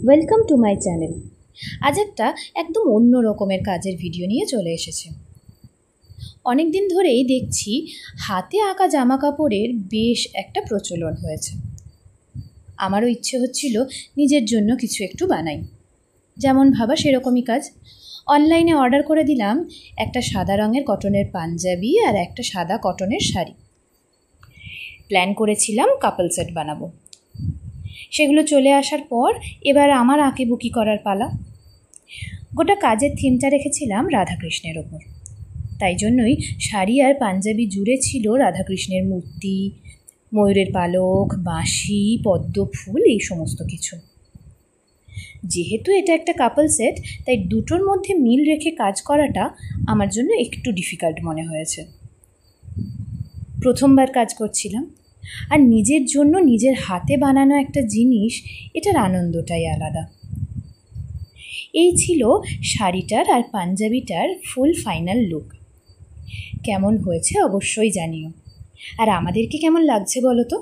Welcome to my channel. আজ একটা একদম অন্য রকমের কাজের ভিডিও নিয়ে চলে এসেছে। অনেক দিন ধরেই দেখছি হাতে আঁকা জামা কাপড়ের বেশ একটা প্রচলন হয়েছে। আমারও ইচ্ছে হচ্ছিল নিজের জন্য কিছু একটু বানাই, যেমন ভাবা সেরকমই কাজ। অনলাইনে অর্ডার করে দিলাম একটা সাদা রঙের কটনের পাঞ্জাবি আর একটা সাদা কটনের শাড়ি। প্ল্যান করেছিলাম কাপল সেট বানাবো। সেগুলো চলে আসার পর এবার আমার আঁকিবুকি করার পালা। গোটা কাজের থিমটা রেখেছিলাম রাধাকৃষ্ণের ওপর, তাই জন্যই শাড়ি আর পাঞ্জাবি জুড়ে ছিল রাধাকৃষ্ণের মূর্তি, ময়ূরের পালক, বাঁশি, পদ্ম ফুল, এই সমস্ত কিছু। যেহেতু এটা একটা কাপল সেট, তাই দুটোর মধ্যে মিল রেখে কাজ করাটা আমার জন্য একটু ডিফিকাল্ট মনে হয়েছে। প্রথমবার কাজ করছিলাম, আর নিজের জন্য নিজের হাতে বানানো একটা জিনিস, এটার আনন্দটাই আলাদা। এই ছিল শাড়িটার আর পাঞ্জাবিটার ফুল ফাইনাল লুক। কেমন হয়েছে অবশ্যই জানিও, আর আমাদেরকে কেমন লাগছে বলো তো।